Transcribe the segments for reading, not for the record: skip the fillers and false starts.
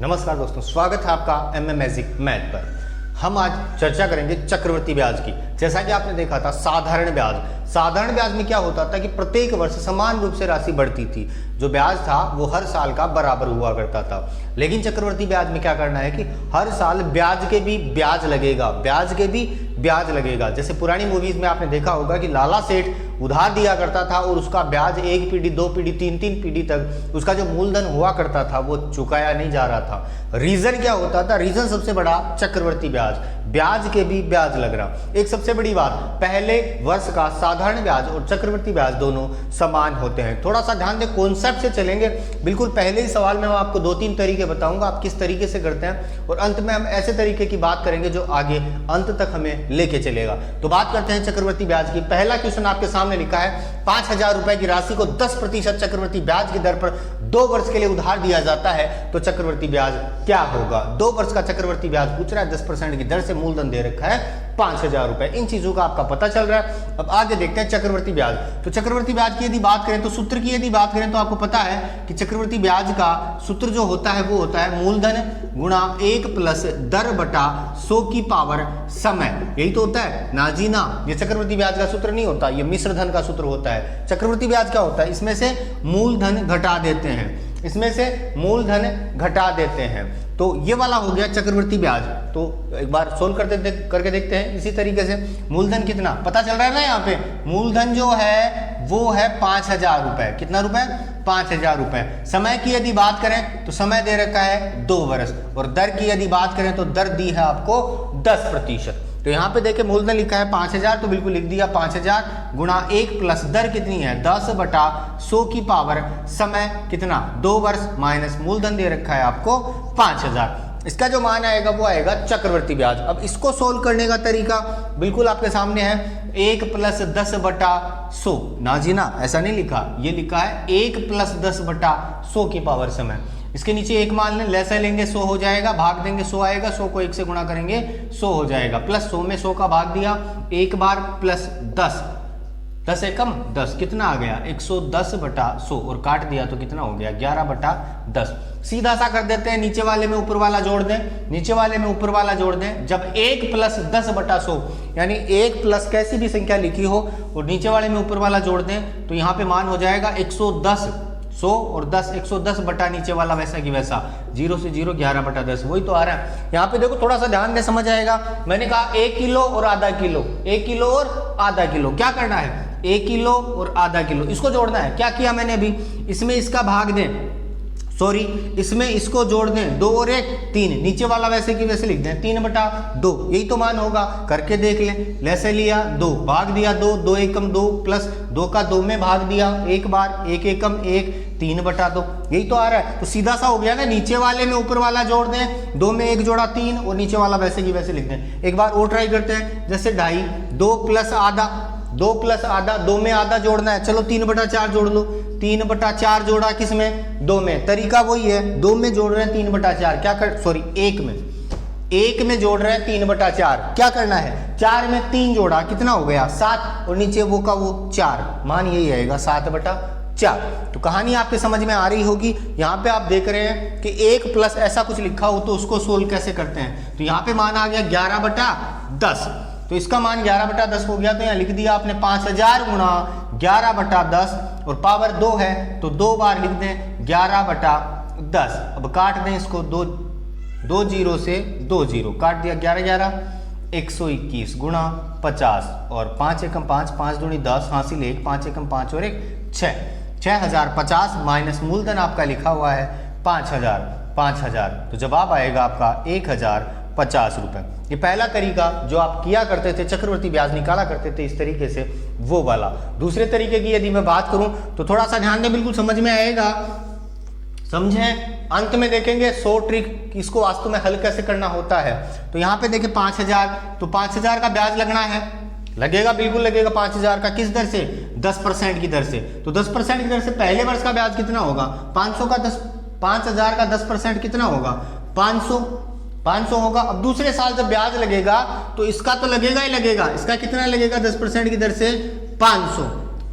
नमस्कार दोस्तों, स्वागत है आपका एमए मैजिक मैथ पर। हम आज चर्चा करेंगे चक्रवृद्धि ब्याज की। जैसा कि आपने देखा था साधारण ब्याज में क्या होता था कि प्रत्येक वर्ष समान रूप से राशि बढ़ती थी। जो ब्याज था वो हर साल का बराबर हुआ करता था। लेकिन चक्रवृद्धि ब्याज में क्या करना है कि हर साल ब्याज के भी ब्याज लगेगा। जैसे पुरानी मूवीज में आपने देखा होगा कि लाला सेठ उधार दिया करता था और उसका ब्याज एक पीढ़ी, दो पीढ़ी, तीन पीढ़ी तक उसका जो मूलधन हुआ करता था वो चुकाया नहीं जा रहा था। रीजन क्या होता था? रीजन सबसे बड़ा चक्रवृद्धि ब्याज के भी ब्याज लग रहा। एक सबसे बड़ी बात, पहले वर्ष का साधारण ब्याज और चक्रवृद्धि ब्याज दोनों समान होते हैं। थोड़ा सा ध्यान दें, कॉन्सेप्ट से चलेंगे। बिल्कुल पहले ही सवाल में मैं आपको 2-3 तरीके बताऊंगा आप किस तरीके से करते हैं, और अंत में हम ऐसे तरीके की बात करेंगे जो आगे अंत तक हमें लेके चलेगा। तो बात करते हैं चक्रवृद्धि ब्याज की। पहला क्वेश्चन आपके सामने लिखा है, 5,000 रुपए की राशि को 10% चक्रवृद्धि ब्याज की दर पर 2 वर्ष के लिए उधार दिया जाता है तो चक्रवृद्धि ब्याज क्या होगा? 2 वर्ष का चक्रवृद्धि ब्याज पूछ रहा है, 10% की दर से मूलधन दे रखा है 5,000 रुपए। इन चीजों का आपका पता चल रहा है। अब आगे देखते हैं चक्रवृद्धि ब्याज। तो चक्रवृद्धि ब्याज की यदि बात करें तो सूत्र की यदि बात करें तो आपको पता है कि चक्रवृद्धि ब्याज का सूत्र जो होता है वो होता है मूलधन गुणा 1 प्लस दर बटा 100 की पावर समय। यही तो होता है ना जी ना। ये चक्रवृद्धि ब्याज का सूत्र नहीं होता, ये मिश्र धन का सूत्र होता है। चक्रवृद्धि ब्याज क्या होता है? इसमें से मूलधन घटा देते हैं, तो ये वाला हो गया चक्रवृद्धि ब्याज। तो एक बार सोल्व करके देखते हैं इसी तरीके से। मूलधन कितना पता चल रहा है ना? यहाँ पे मूलधन जो है वो है 5,000 रुपए। कितना रुपए? 5,000 रुपए। समय की यदि बात करें तो समय दे रखा है 2 वर्ष, और दर की यदि बात करें तो दर दी है आपको 10%। तो यहाँ पे देखिए मूलधन लिखा है 5,000, तो बिल्कुल लिख दिया 5,000 गुणा 1 प्लस दर कितनी है 10 बटा 100 की पावर समय कितना 2 वर्ष माइनस मूलधन दे रखा है आपको 5,000। इसका जो मान आएगा वो आएगा चक्रवृद्धि ब्याज। अब इसको सोल्व करने का तरीका बिल्कुल आपके सामने है। 1 प्लस 10 बटा 100 ना जी ना, ऐसा नहीं लिखा, ये लिखा है 1 प्लस 10 बटा 100 की पावर समय। इसके नीचे एक मान लें, लैसा लेंगे 100 हो जाएगा, भाग देंगे 100 आएगा, 100 को 1 से गुणा करेंगे 100 हो जाएगा, प्लस 100 में 100 का भाग दिया एक बार, प्लस 10 एकम 10 कितना आ गया 110 बटा 100, और काट दिया तो कितना हो गया 11 बटा 10। सीधा सा कर देते हैं, नीचे वाले में ऊपर वाला जोड़ दें, जब 1 प्लस 10 बटा 100 यानी 1 प्लस कैसी भी संख्या लिखी हो और नीचे वाले में ऊपर वाला जोड़ दें तो यहाँ पे मान हो जाएगा 110। 100 और 10 110 बटा नीचे वाला वैसा की वैसा, 0 से 0 11 बटा 10, वही तो आ रहा है। यहाँ पे देखो थोड़ा सा ध्यान दे, समझ आएगा। मैंने कहा 1 किलो और आधा किलो, 1 किलो और आधा किलो। क्या करना है? 1 किलो और आधा किलो, इसको जोड़ना है। क्या किया मैंने अभी? इसमें इसका भाग दें, इसमें इसको जोड़ दें, 2 और 1 3, नीचे वाला वैसे की वैसे लिख दें 3 बटा 2, यही तो मान होगा। करके देख लें, वैसे लिया 2, भाग दिया 2, 2 एकम 2, प्लस 2 का 2 में भाग दिया एक बार, 1 एकम 1, 3 बटा 2, यही तो आ रहा है। तो सीधा सा हो गया ना, नीचे वाले में ऊपर वाला जोड़ दें, 2 में 1 जोड़ा 3, और नीचे वाला वैसे की वैसे लिख दें। एक बार और ट्राई करते हैं, जैसे 2.5, 2 प्लस आधा, 2 में आधा जोड़ना है, चलो 3 बटा 4 जोड़ लो। 3 बटा 4 जोड़ा किसमें? 2 में। तरीका वही है, 2 में जोड़ रहे हैं 3 बटा 4, क्या कर, सॉरी 1 में जोड़ रहे हैं 3 बटा 4। क्या करना है? 4 में 3 जोड़ा, कितना हो गया 7, और नीचे वो का वो 4, मान यही आएगा 7 बटा 4। तो कहानी आपके समझ में आ रही होगी। यहाँ पे आप देख रहे हैं कि 1 प्लस ऐसा कुछ लिखा हो तो उसको सोल्व कैसे करते हैं। तो यहाँ पे मान आ गया 11 बटा 10, तो इसका मान 11 बटा 10 हो गया। तो यहाँ लिख दिया आपने 5,000 गुणा 11 बटा 10, और पावर 2 है तो 2 बार लिख दें 11 बटा 10। अब काट दें इसको, 2 0 से 2 0 काट दिया, 11 11 121 गुणा 50, और 5 एकम 5, 5 दूनी 10, हासिल 1, 5 एकम 5 और 1 6, 6,050 माइनस मूलधन आपका लिखा हुआ है 5,000। तो जवाब आएगा आपका 1,050 रुपए। ये पहला तरीका जो आप किया करते थे, चक्रवृद्धि ब्याज निकाला करते थे इस तरीके से, वो वाला। दूसरे तरीके की यदि मैं बात करूं तो थोड़ा सा ध्यान दें, बिल्कुल समझ में आएगा, समझें। अंत में देखेंगे 100 ट्रिक, इसको वास्तव में हल कैसे करना होता है। तो यहाँ पे देखें 5,000, तो 5,000 का ब्याज लगना है, लगेगा, बिल्कुल लगेगा 5,000 का। किस दर से? 10% की दर से। तो 10% की दर से पहले वर्ष का ब्याज कितना होगा? 5,000 का 10% कितना होगा? 500 होगा। अब दूसरे साल जब ब्याज लगेगा तो इसका तो लगेगा ही लगेगा। इसका कितना लगेगा? 10% की दर से 500,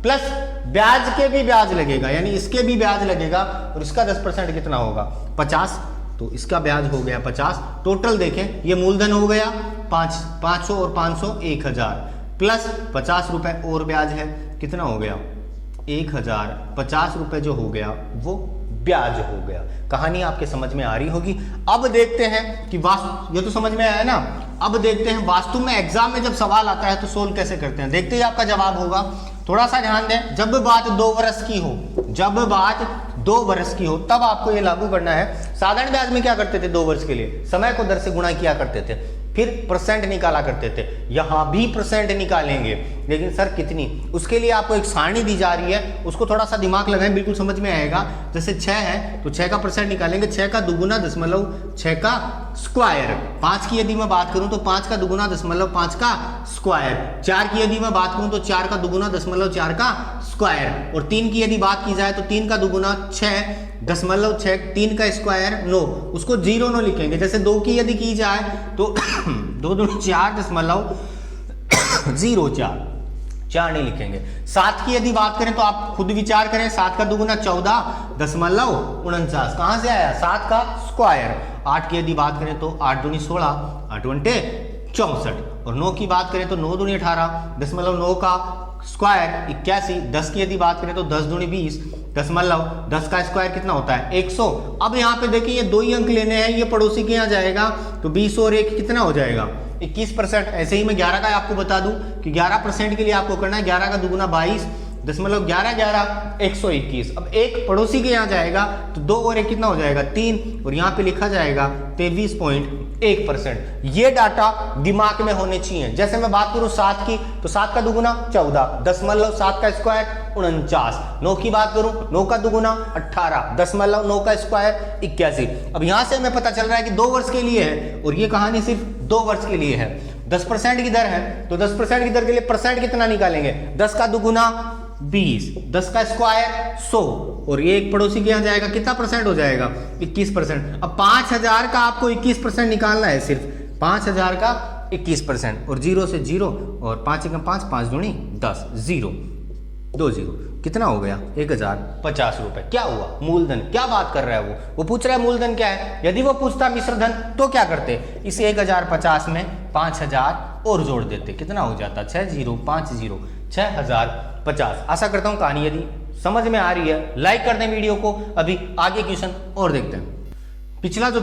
प्लस ब्याज के भी ब्याज लगेगा, यानी इसके भी ब्याज लगेगा, और इसका 10% कितना होगा? 50। तो इसका ब्याज हो गया 50। टोटल देखें, ये मूलधन हो गया 500 और 500 1000 प्लस 50 रुपए और ब्याज है, कितना हो गया 1050 रुपए जो हो गया वो ब्याज हो गया। कहानी आपके समझ में आ रही होगी। अब देखते हैं कि वास्तु, ये तो समझ में आया ना। अब देखते हैं वास्तु में एग्जाम में जब सवाल आता है तो सोल्व कैसे करते हैं। देखते ही आपका जवाब होगा। थोड़ा सा ध्यान दें, जब बात 2 वर्ष की हो, जब बात 2 वर्ष की हो तब आपको ये लागू करना है। साधारण ब्याज में क्या करते थे 2 वर्ष के लिए, समय को दर से गुणा किया करते थे, फिर परसेंट निकाला करते थे। यहां भी परसेंट निकालेंगे, लेकिन सर कितनी, उसके लिए आपको एक सारणी दी जा रही है, उसको थोड़ा सा दिमाग लगाएं, बिल्कुल समझ में आएगा। जैसे 6 है तो 6 का परसेंट निकालेंगे, 6 का दुगुना दशमलव 6 का स्क्वायर। 5 की यदि मैं बात करूं तो 5 का दुगुना दशमलव 5 का स्क्वायर। 4 की यदि मैं बात करूं तो 4 का दुगुना दशमलव 4 का स्क्वायर। और 3 की यदि बात की जाए तो 3 का दुगुना 6 दशमलव 6, 3 का स्क्वायर 9, उसको 0 9 लिखेंगे। जैसे 2 की यदि की जाए तो 2 दूनी 4 दशमलव 04, 4 नहीं लिखेंगे। 7 की यदि बात करें तो आप खुद विचार करें, 7 का दुगुना 14 दशमलव 49, कहां से आया 7 का स्क्वायर। 8 की यदि बात करें तो 8 दूनी 16, 8 घंटे 64। और 9 की बात करें तो 9 दूनी 18 दशमलव 9 का स्क्वायर 81। 10 की यदि बात करें तो 10 दूनी 20 दशमलव 10 का स्क्वायर कितना होता है 100। अब यहाँ पे देखिए ये 2 ही अंक लेने हैं, ये पड़ोसी के यहाँ जाएगा तो 20 और 1 कितना हो जाएगा 21%। ऐसे ही मैं 11 का आपको बता दूं कि 11% के लिए आपको करना है 11 का दुगुना 22 दशमलव 11 11 121। अब एक पड़ोसी के यहाँ जाएगा तो 2 और 1 कितना हो जाएगा 3, और यहाँ पे लिखा जाएगा 23.1%। ये डाटा दिमाग में होने चाहिए। जैसे मैं बात करूं 7 की तो 7 का दुगुना 14 दशमलव 7 का स्क्वायर 49। 9 की बात करूं 9 का दुगुना 18 दशमलव 9 का स्क्वायर 81। अब यहां से हमें पता चल रहा है कि 2 वर्ष के लिए है, और ये कहानी सिर्फ 2 वर्ष के लिए है। 10% की दर है तो 10% की दर के लिए परसेंट कितना निकालेंगे, 10 का दुगुना 20, 10 का स्क्वायर 100, और ये एक पड़ोसी के यहाँ जाएगा कितना परसेंट हो जाएगा 21%। अब 5000 का आपको 21% निकालना है, सिर्फ 5000 का 21%, और 0 से 0 और 5 एकम 5, 5 दूनी 10, 0 2 0 कितना हो गया 1050 रुपए। क्या हुआ मूलधन, क्या बात कर रहा है वो पूछ रहा है मूलधन क्या है। यदि वो पूछता मिश्र धन तो क्या करते, इस 1050 में 5000 और जोड़ देते, कितना हो जाता 6050 6050। आशा करता हूं कहानी यदि समझ में आ रही है लाइक कर दें वीडियो को। अभी आगे क्वेश्चन और देखते हैं। पिछला जो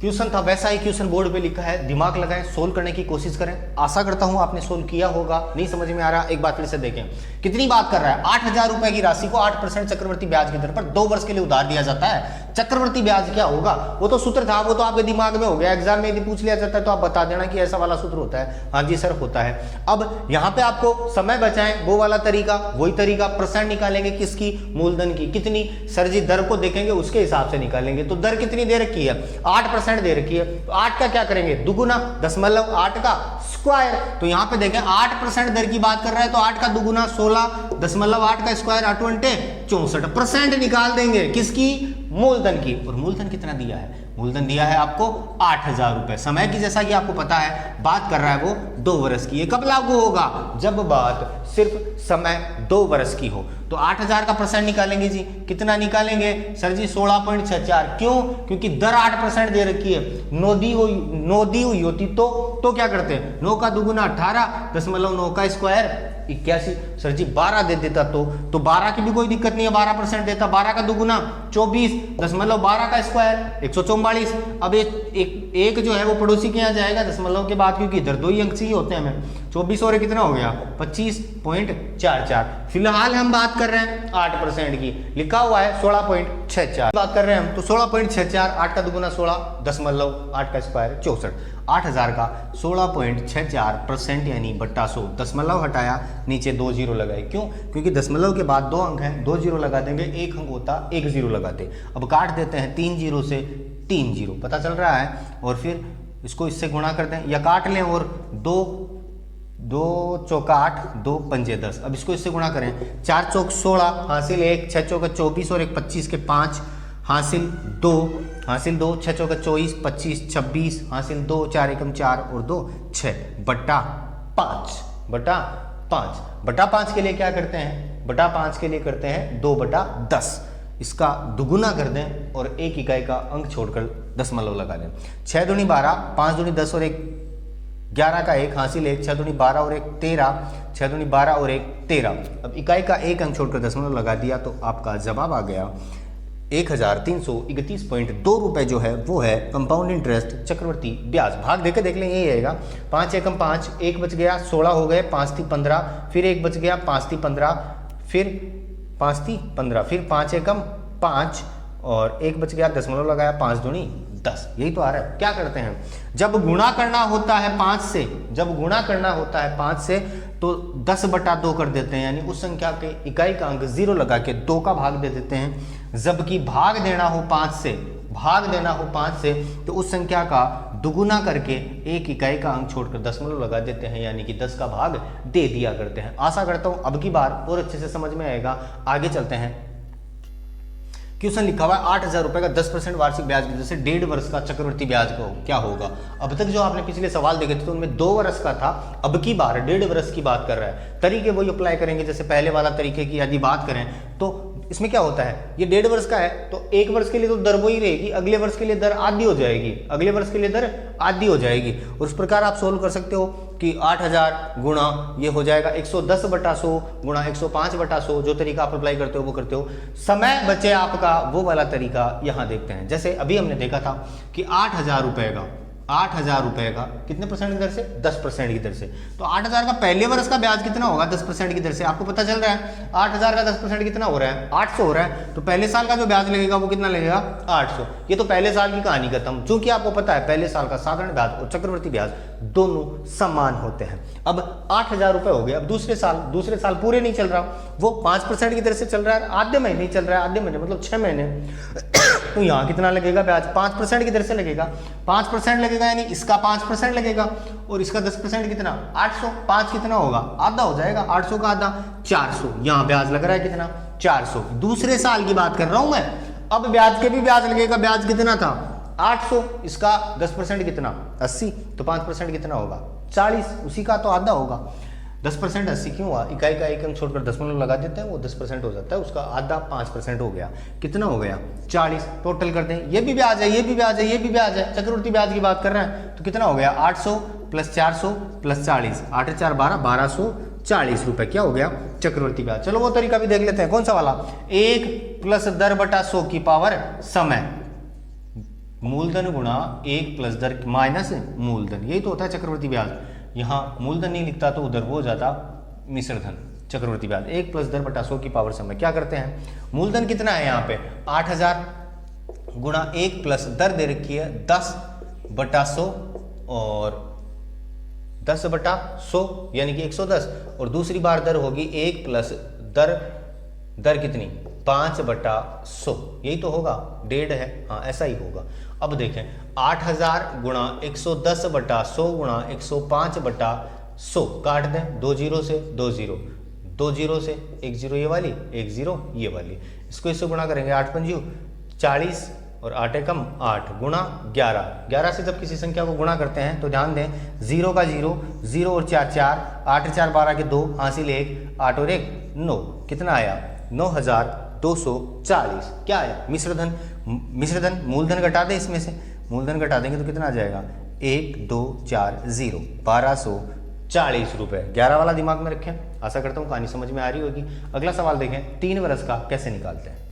क्वेश्चन था वैसा ही क्वेश्चन बोर्ड पे लिखा है, दिमाग लगाएं, सोल्व करने की कोशिश करें। आशा करता हूं आपने सोल्व किया होगा। नहीं समझ में आ रहा एक बार फिर से देखें। कितनी बात कर रहा है 8000 रुपए की राशि को 8% चक्रवर्ती ब्याज की दर पर 2 वर्ष के लिए उधार दिया जाता है। चक्रवर्ती ब्याज क्या होगा, वो तो सूत्र था, वो तो आपके दिमाग में हो गया। एग्जाम में यदि पूछ लिया जाता है तो आप बता देना कि ऐसा वाला सूत्र होता है। हाँ जी सर होता है। अब यहाँ पे आपको समय बचाएं, वो वाला तरीका, वही तरीका। परसेंट निकालेंगे किसकी, मूलधन की। कितनी सर जी, दर को देखेंगे उसके हिसाब से निकालेंगे। तो दर कितनी दे रखी है 8% दे रखी है, तो 8 का क्या करेंगे दुगुना दशमलव 8 का स्क्वायर। तो यहाँ पे देखें 8% दर की बात कर रहा है तो 8 का दुगुना 16 दशमलव 8 का स्क्वायर 8 घंटे 64% निकाल देंगे किसकी, मूलधन की। और मूलधन कितना दिया है, मूलधन दिया है आपको 8000 रुपए। समय की जैसा कि आपको पता है बात कर रहा है वो 2 वर्ष की। ये कब लागू होगा, जब बात सिर्फ समय 2 वर्ष की हो। तो 8000 का परसेंट निकालेंगे जी, कितना निकालेंगे सर जी 16.64। क्यों, क्योंकि दर 8% दे रखी है। नो दी हुई होती तो क्या करते हैं 9 का दुगुना 18 दशमलव 9 का स्क्वायर 81। सर जी 12 दे देता तो 12 की भी कोई दिक्कत नहीं है, 12% देता। 12 का दुगुना 24 दशमलव 12 का स्क्वायर 144। अब एक जो है वो पड़ोसी के यहाँ जाएगा दशमलव के बाद, क्योंकि इधर 2 ही अंक ही होते हैं हमें। 24 और कितना हो गया 25.44। फिलहाल हम बात कर रहे हैं 8% की, लिखा हुआ है 16.64 बात कर रहे हैं हम। तो 16.64, 8 का दुगुना 16 दशमलव 8 का स्क्वायर 64। 8000 का 16.64% यानी बट्टा 100। दशमलव हटाया, नीचे 2 0 लगाए। क्यों, क्योंकि दशमलव के बाद 2 अंक हैं, 2 0 लगा देंगे, 1 अंक होता 1 0 लगाते। अब काट देते हैं 3 0 से 3 0 पता चल रहा है, और फिर इसको इससे गुणा कर दें या काट लें, और 2 चौका 8 2 पंजे 10। अब इसको इससे गुणा करें, 4 चौक 16 हासिल 1, 6 चौका 24 और 1 25 के 5 हासिल 2 6 चौका 24 25 26 हासिल 2 4 एकम 4 और 2 6 बट्टा 5 के लिए क्या करते हैं, बटा 5 के लिए करते हैं 2/10। इसका दुगुना कर दें और 1 इकाई का अंक छोड़कर दशमलव लगा दें। 6 दूनी 12, 5 दूनी 10 और 1 11 का 1 हासिल 1, 6 दूनी 12 और 1 13, 6 दूनी 12 और 1 13। अब इकाई का 1 अंक छोड़कर दशमलव लगा दिया तो आपका जवाब आ गया 1331.2 रुपये जो है वो है कंपाउंड इंटरेस्ट चक्रवर्ती ब्याज। भाग देके देख लें, यही आएगा। 5 एकम 5, 1 बच गया, 16 हो गए, 5 × 3 = 15, फिर 1 बच गया, 5 × 3 = 15, फिर 5 × 3 = 15, फिर 5 एकम 5 और 1 बच गया, दशमलव लगाया, 5 दूनी 10। यही तो आ रहा है। क्या करते हैं, जब गुणा करना होता है 5 से, जब गुणा करना होता है 5 से तो 10/2 कर देते हैं, यानी उस संख्या के इकाई का अंक 0 लगा के 2 का भाग दे देते हैं। जबकि भाग देना हो 5 से, भाग देना हो 5 से तो उस संख्या का दुगुना करके 1 इकाई का अंक छोड़कर दशमलव लगा देते हैं, यानी कि 10 का भाग दे दिया करते हैं। आशा करता हूं अब की बार और अच्छे से समझ में आएगा। आगे चलते हैं। क्वेश्चन लिखा हुआ है 8,000 रुपए का 10% वार्षिक ब्याज की दर से 1.5 वर्ष का चक्रवृद्धि ब्याज का क्या होगा। अब तक जो आपने पिछले सवाल देखे थे तो उनमें 2 वर्ष का था, अब की बार 1.5 वर्ष की बात कर रहा है। तरीके वही अप्लाई करेंगे जैसे पहले वाला तरीके की यदि बात करें तो इसमें क्या होता है, ये 1.5 वर्ष का है तो 1 वर्ष के लिए तो दर वही रहेगी, अगले वर्ष के लिए दर आधी हो जाएगी, अगले वर्ष के लिए दर आधी हो जाएगी। और उस प्रकार आप सोल्व कर सकते हो कि 8,000 गुणा ये हो जाएगा 110/100 गुणा 105/100। जो तरीका आप अप्लाई करते हो वो करते हो। समय बचे आपका वो वाला तरीका यहाँ देखते हैं। जैसे अभी हमने देखा था कि 8,000 रुपए का, 8,000 रुपए का कितने परसेंट की दर से, 10% की दर से। तो 8,000 का पहले वर्ष का ब्याज कितना होगा 10% की दर से, आपको पता चल रहा है। 8,000 का 10% कितना हो रहा है, 800 हो रहा है। तो पहले साल का जो ब्याज लगेगा वो कितना लगेगा, 800। ये तो पहले साल की कहानी खत्म। चूंकि आपको पता है पहले साल का साधारण ब्याज और चक्रवृद्धि ब्याज दोनों समान होते हैं। अब 8,000 रुपए हो गए। अब दूसरे साल पूरे नहीं चल रहा, वो 5% की दर से चल रहा है, आधे महीने ही चल रहा है, आधे महीने मतलब 6 महीने। तो यहाँ कितना लगेगा ब्याज, 5% की दर से लगेगा, 5% लगेगा, यानी इसका 5% लगेगा और इसका 10% कितना, 800। 5 कितना होगा, आधा हो जाएगा, 800 का आधा 400। यहाँ ब्याज लग रहा है कितना, 400। दूसरे साल की बात कर रहा हूं मैं। अब ब्याज के भी ब्याज लगेगा, ब्याज कितना था 800, इसका 10% कितना 80, तो 5% कितना होगा 40, उसी का तो आधा होगा। 10% 80 क्यों हुआ, इकाई का 1 अंक छोड़कर दशमलव लगा देते हैं, वो 10% हो जाता है, उसका आधा 5% हो गया। कितना हो गया 40। टोटल कर दें, ये भी ब्याज है, ये भी ब्याज है, ये भी ब्याज है, चक्रवृद्धि ब्याज की बात कर रहे हैं। तो कितना हो गया 800 + 400 + 40, 8 × 4 = 12, 1240 रुपए क्या हो गया चक्रवृद्धि ब्याज। चलो वो तरीका भी देख लेते हैं। कौन सा वाला, 1 + दर/100 की पावर समय, मूलधन गुणा 1 + दर माइनस मूलधन, यही तो होता है चक्रवृद्धि ब्याज। यहाँ मूलधन नहीं लिखता तो उधर वो हो जाता मिश्र धन चक्रवृद्धि ब्याज। 1 + दर/100 की पावर समय। क्या करते हैं, मूलधन कितना है यहाँ पे 8,000 गुणा 1 + दर दे रखी है 10/100 और 10/100 यानी कि 110, और दूसरी बार दर होगी 1 + दर कितनी 5/100, यही तो होगा, 1.5 है, हाँ ऐसा ही होगा। अब देखें 8,000 गुणा 110/100 गुणा 105/100 काट दें, 2 0 से 2 0, 2 0 से 1 0 ये वाली, 1 0 ये वाली, इसको इससे गुणा करेंगे 8 पंजू 40 और 8 एकम 8 गुणा 11, 11 से जब किसी संख्या को गुणा करते हैं तो ध्यान दें 0 का 0, 0 और 4 4, 8 4 12 के 2 हासिल 1, 8 और 1 9, कितना आया 9,240। क्या आया मिश्रधन, मिश्रधन मूलधन घटा दें, इसमें से मूलधन घटा देंगे तो कितना आ जाएगा 1 2 4 0, 1240 रुपए। 11 वाला दिमाग में रखें। आशा करता हूँ कहानी समझ में आ रही होगी। अगला सवाल देखें, 3 वर्ष का कैसे निकालते हैं।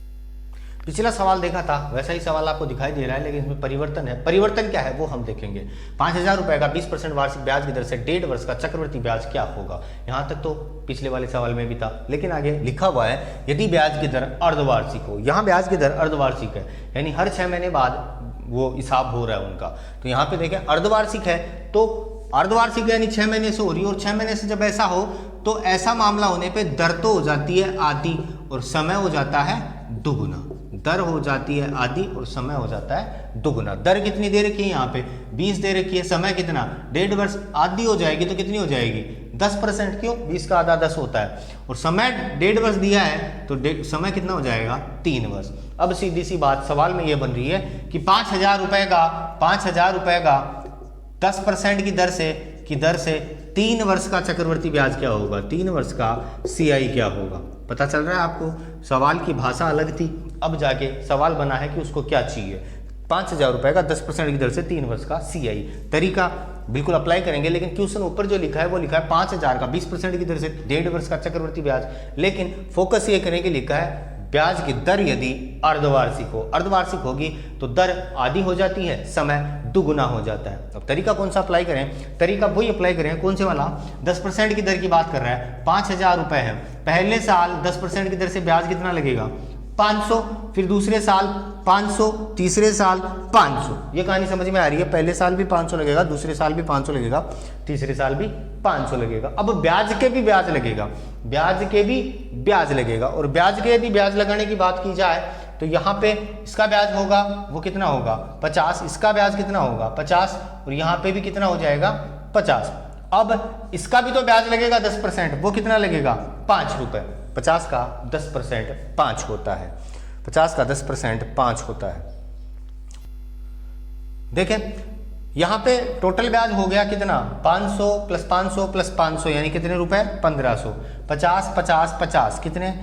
पिछला सवाल देखा था वैसा ही सवाल आपको दिखाई दे रहा है, लेकिन इसमें परिवर्तन है। परिवर्तन क्या है वो हम देखेंगे। 5,000 रुपए का 20% वार्षिक ब्याज की दर से 1.5 वर्ष का चक्रवृद्धि ब्याज क्या होगा। यहाँ तक तो पिछले वाले सवाल में भी था, लेकिन आगे लिखा हुआ है यदि ब्याज की दर अर्धवार्षिक हो। यहाँ ब्याज की दर अर्धवार्षिक है, यानी हर 6 महीने बाद वो हिसाब हो रहा है उनका। तो यहाँ पे देखें अर्धवार्षिक है तो अर्धवार्षिक यानी 6 महीने से हो रही है, और 6 महीने से जब ऐसा हो तो ऐसा मामला होने पे दर तो हो जाती है आधी और समय हो जाता है दुगुना। दर हो जाती है आधी और समय हो जाता है दुगुना। दर कितनी दे रखी है यहाँ पे 20 दे रखी है, समय कितना 1.5 वर्ष, आधी हो जाएगी तो कितनी हो जाएगी 10%। क्यों 20 का आधा 10 होता है, और समय 1.5 वर्ष दिया है तो समय कितना हो जाएगा 3 वर्ष। अब सीधी सी बात सवाल में ये बन रही है कि 5,000 रुपए का 10% की दर से 3 वर्ष का चक्रवर्ती ब्याज क्या होगा, 3 वर्ष का CI क्या होगा। पता चल रहा है आपको, सवाल की भाषा अलग थी, अब जाके सवाल बना है कि उसको क्या चाहिए। 5,000 रुपये का 10% की दर से 3 वर्ष का CI तरीका बिल्कुल अप्लाई करेंगे, लेकिन क्वेश्चन ऊपर जो लिखा है वो लिखा है 5,000 का 20% की दर से 1.5 वर्ष का चक्रवर्ती ब्याज, लेकिन फोकस ये करेंगे लिखा है ब्याज की दर यदि अर्धवार्षिक हो, अर्धवार्षिक होगी तो दर आधी हो जाती है, समय दुगुना हो जाता है। अब तरीका कौन सा अप्लाई करें, तरीका वही अप्लाई करें, कौन से वाला, 10% की दर की बात कर रहा है, 5,000 रुपये है, पहले साल 10% की दर से ब्याज कितना लगेगा 500, फिर दूसरे साल 500, तीसरे साल 500। ये कहानी समझ में आ रही है, पहले साल भी 500 लगेगा, दूसरे साल भी 500 लगेगा, तीसरे साल भी 500 लगेगा। अब ब्याज के भी ब्याज लगेगा, ब्याज के भी ब्याज लगेगा, और ब्याज के यदि ब्याज लगाने की बात की जाए तो यहाँ पे इसका ब्याज होगा वो कितना होगा 50, इसका ब्याज कितना होगा 50, और यहाँ पे भी कितना हो जाएगा 50। अब इसका भी तो ब्याज लगेगा 10%, वो कितना लगेगा 5 रुपये। 50 का 10% 5 होता है, 50 का 10% 5 होता है। देखें यहां पे टोटल ब्याज हो गया कितना 500 प्लस 500 प्लस 500 यानी कितने रुपए 1500। 50 50 50 कितने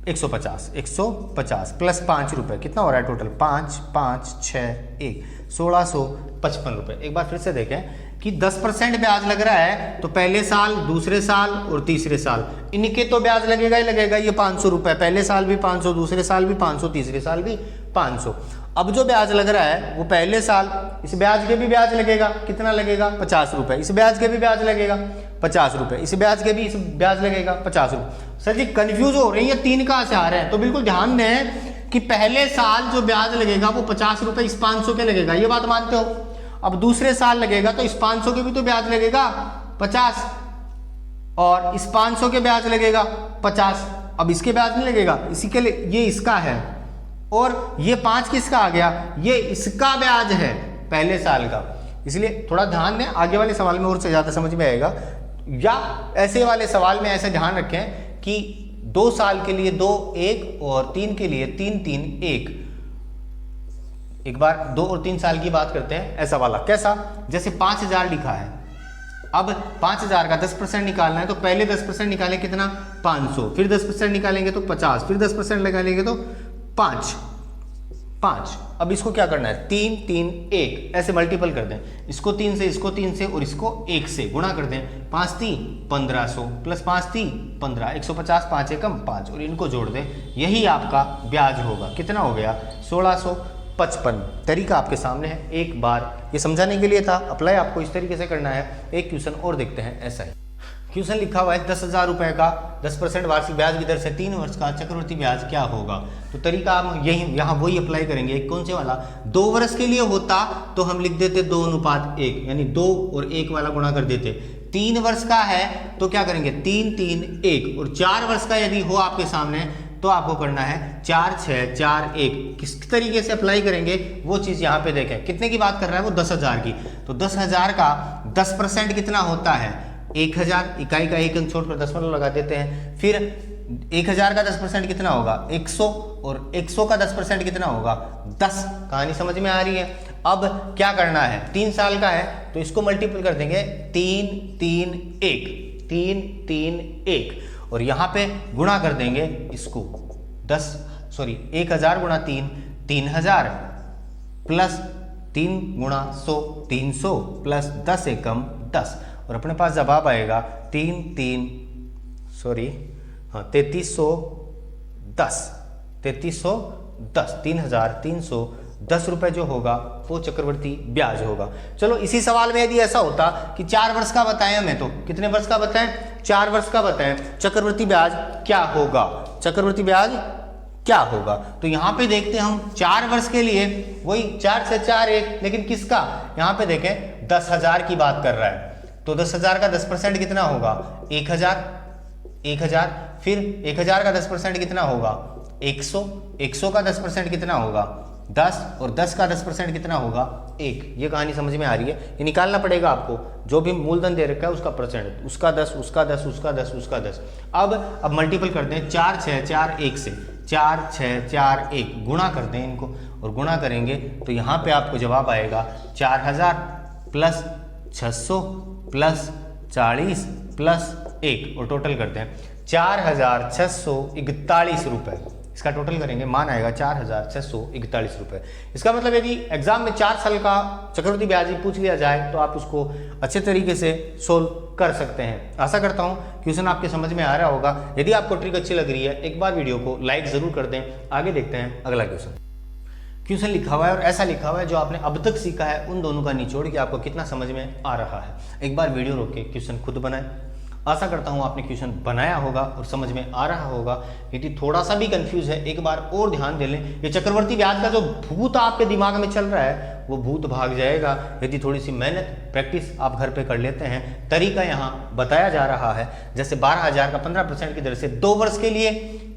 150, 150 प्लस 5 रुपए कितना हो रहा है टोटल 5 5 6 1 1655 रुपए। एक बार फिर से देखें कि 10% ब्याज लग रहा है तो पहले साल, दूसरे साल और तीसरे साल इनके तो ब्याज लगेगा ही लगेगा। ये 500 रुपए, पहले साल भी 500, दूसरे साल भी 500, तीसरे साल भी 500। अब जो ब्याज लग रहा है वो पहले साल, इस ब्याज के भी ब्याज लगेगा, कितना लगेगा 50 रुपए, इस ब्याज के भी ब्याज लगेगा 50 रुपए, इस ब्याज के भी इस ब्याज लगेगा 50 रुपए। सर जी कंफ्यूज हो रही है, 3 कहाँ से आ रहे हैं, तो बिल्कुल ध्यान दें कि पहले साल जो ब्याज लगेगा वो 50 रुपए इस 500 के लगेगा, ये बात मानते हो। अब दूसरे साल लगेगा तो इस 500 के भी तो ब्याज लगेगा 50, और इस 500 के ब्याज लगेगा 50। अब इसके ब्याज नहीं लगेगा, इसी के लिए ये इसका है, और ये 5 किसका आ गया, ये इसका ब्याज है पहले साल का। इसलिए थोड़ा ध्यान दें, आगे वाले सवाल में और से ज्यादा समझ में आएगा, या ऐसे वाले सवाल में ऐसे ध्यान रखें कि 2 साल के लिए 2 1 और 3 के लिए 3 3 1। एक बार 2 और 3 साल की बात करते हैं, ऐसा वाला कैसा, जैसे 5000 लिखा है, अब 5000 का 10% निकालना है तो पहले 10% निकालें कितना 500, फिर 10% निकालेंगे तो 50, फिर 10% निकालेंगे तो 5 5। अब इसको क्या करना है 3 3 1 ऐसे मल्टीपल कर दें, इसको 3 से, इसको 3 से और इसको 1 से गुणा कर दें। 5 3 1500 प्लस 5 3 15, 150, 5 एकम 5, और इनको जोड़ दें, यही आपका ब्याज होगा। कितना हो गया 1655। तरीका आपके सामने है, एक बार ये समझाने के लिए था, अप्लाई आपको इस तरीके से करना है। एक क्वेश्चन और देखते हैं, ऐसा ही क्वेश्चन लिखा हुआ है 10,000 रुपए का 10% वार्षिक ब्याज की दर से 3 वर्ष का चक्रवृद्धि ब्याज क्या होगा। तो तरीका हम यही यहाँ वही अप्लाई करेंगे। कौन से वाला, 2 वर्ष के लिए होता तो हम लिख देते 2:1, यानी 2 और 1 वाला गुणा कर देते। 3 वर्ष का है तो क्या करेंगे 3 3 1, और 4 वर्ष का यदि हो आपके सामने तो आपको करना है 4 6 4 1। किस तरीके से अप्लाई करेंगे वो चीज़ यहाँ पे देखें। कितने की बात कर रहा है वो 10,000 की, तो 10,000 का 10% कितना होता है 1000, इकाई का 1 अंक छोड़कर दशमलव लगा देते हैं। फिर 1000 का 10% कितना होगा 100, और 100 का 10% कितना होगा 10। कहानी समझ में आ रही है। अब क्या करना है, 3 साल का है तो इसको मल्टीपल कर देंगे 3 3 1 3 3 1, और यहाँ पे गुणा कर देंगे इसको 1000 गुणा 3 3000 प्लस 3 गुणा 100 300 प्लस 10 एकम 10, और अपने पास जवाब आएगा 3310 रुपए जो होगा वो चक्रवर्ती ब्याज होगा। चलो इसी सवाल में यदि ऐसा होता कि 4 वर्ष का बताएं हमें, तो कितने वर्ष का बताएं 4 वर्ष का बताएं, चक्रवर्ती ब्याज क्या होगा, चक्रवर्ती ब्याज क्या होगा। तो यहाँ पे देखते हैं हम 4 वर्ष के लिए वही 4 से 4 1, लेकिन किसका, यहाँ पे देखें 10,000 की बात कर रहा है, तो 10,000 का 10% कितना होगा 1000, फिर 1000 का 10% कितना होगा 100 का 10% कितना होगा 10, और 10 का 10% कितना होगा 1। ये कहानी समझ में आ रही है। ये निकालना पड़ेगा आपको, जो भी मूलधन दे रखा है उसका परसेंट, उसका 10 उसका 10 उसका 10 उसका 10। अब मल्टीपल कर दें 4 6 4 1 से, 4 6 4 1 गुणा कर दें इनको, और गुणा करेंगे तो यहाँ पे आपको जवाब आएगा 4000 प्लस 600 प्लस 40 प्लस 1 और टोटल करते हैं 4,641 रुपये। इसका टोटल करेंगे, मान आएगा 4,641 रुपये। इसका मतलब यदि एग्जाम में 4 साल का चक्रवृद्धि ब्याज पूछ लिया जाए तो आप उसको अच्छे तरीके से सोल्व कर सकते हैं। आशा करता हूं क्वेश्चन आपके समझ में आ रहा होगा। यदि आपको ट्रिक अच्छी लग रही है एक बार वीडियो को लाइक जरूर कर दें। आगे देखते हैं अगला क्वेश्चन लिखा हुआ है और ऐसा लिखा हुआ है जो आपने अब तक सीखा है उन दोनों का निचोड़ के आपको कितना समझ में आ रहा है। एक बार वीडियो रोक के क्वेश्चन खुद बनाएं। आशा करता हूं आपने क्वेश्चन बनाया होगा और समझ में आ रहा होगा। यदि थोड़ा सा भी कंफ्यूज है एक बार और ध्यान दे लें। ये चक्रवर्ती ब्याज का जो भूत आपके दिमाग में चल रहा है वो भूत भाग जाएगा यदि थोड़ी सी मेहनत प्रैक्टिस आप घर पे कर लेते हैं। तरीका यहाँ बताया जा रहा है। जैसे 12,000 का 15% की दर से 2 वर्ष के लिए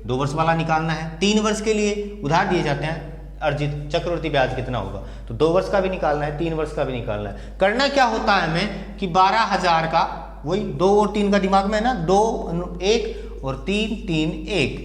2 वर्ष वाला निकालना है, 3 वर्ष के लिए उधार दिए जाते हैं अर्जित चक्रवर्ती ब्याज कितना होगा, तो 2 वर्ष का भी निकालना है, 3 वर्ष का भी निकालना है। करना क्या होता है हमें कि 12,000 का वही 2 और 3 का दिमाग में है ना, 2 1 और 3 3 1,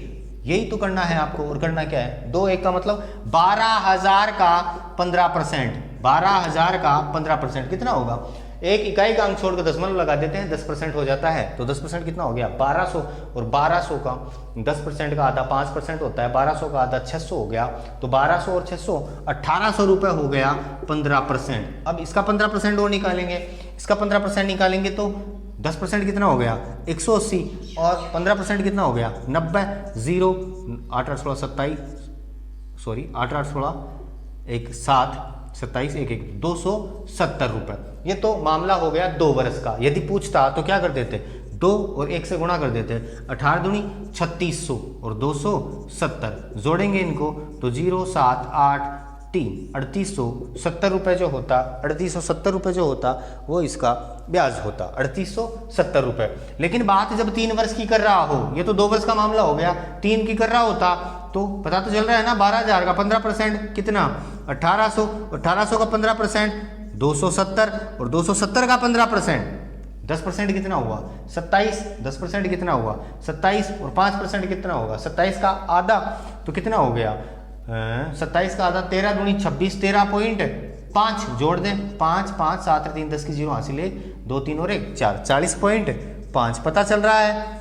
यही तो करना है आपको। और करना क्या है, 2 1 का मतलब 12,000 का 15%, 12,000 का 15% कितना होगा। एक इकाई का अंक छोड़कर दशमलव लगा देते हैं 10% हो जाता है। तो 10% कितना हो गया 1200 और 1200 का 10% का आधा 5% होता है। 1200 का आधा 600 हो गया। तो 1200 और 600 1800 रुपये हो गया 15%। अब इसका 15% और निकालेंगे, इसका 15% निकालेंगे तो 10% कितना हो गया 180 और 15% कितना हो गया 90। 0 8 8 16 27 सॉरी 8 8 16 1 7 27 1 1 270 रुपये। ये तो मामला हो गया 2 वर्ष का। यदि पूछता तो क्या कर देते 2 और 1 से गुणा कर देते, 18 दूनी 3600 और 270 जोड़ेंगे इनको तो 0 7 8 3 3870 रुपये जो होता 3870 रुपये जो होता वो इसका ब्याज होता 3870 रुपये। लेकिन बात जब 3 वर्ष की कर रहा हो, ये तो 2 वर्ष का मामला हो गया, 3 की कर रहा होता तो पता तो चल रहा है ना 12,000 का 15% कितना 1800, 1800 का 15% 270 और 270 का 15% 10% कितना हुआ 27, 10% कितना हुआ 27 और 5% कितना होगा 27 का आधा तो कितना हो गया 27 का आधा 13 दूनी 26 13.5 जोड़ दें 5 5 7 3 10 की 0 हासिल 1 2 3 और 1 4 40.5 पता चल रहा है।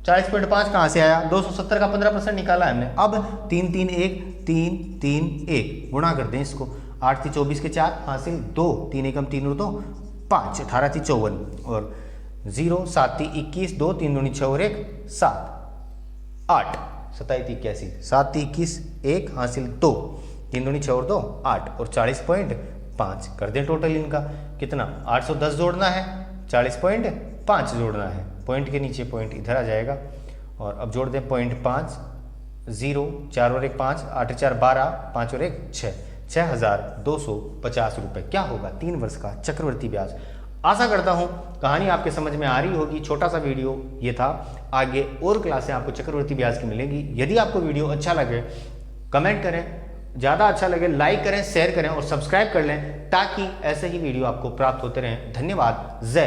40.5 कहाँ से आया 270 का 15% निकाला है हमने। अब 3 3 1 3 3 1 गुणा कर दें इसको 8 3 24 के 4 हासिल 2 3 1 3 और 2 5 18 3 54 और 0 7 3 21 2 3 2 6 और 1 7 8 27 81 7 21 1 हासिल 2 3 2 6 और 2 8 और 40.5 कर दें टोटल इनका कितना 810 जोड़ना है 40.5 जोड़ना है। पॉइंट के नीचे पॉइंट इधर आ जाएगा और अब जोड़ दें 0.5 0 4 और 1 5 8 4 12 5 और 1 6 6,250 रुपये क्या होगा 3 वर्ष का चक्रवर्ती ब्याज। आशा करता हूं कहानी आपके समझ में आ रही होगी। छोटा सा वीडियो ये था, आगे और क्लासें आपको चक्रवर्ती ब्याज की मिलेंगी। यदि आपको वीडियो अच्छा लगे कमेंट करें, ज़्यादा अच्छा लगे लाइक करें, शेयर करें और सब्सक्राइब कर लें ताकि ऐसे ही वीडियो आपको प्राप्त होते रहें। धन्यवाद। जय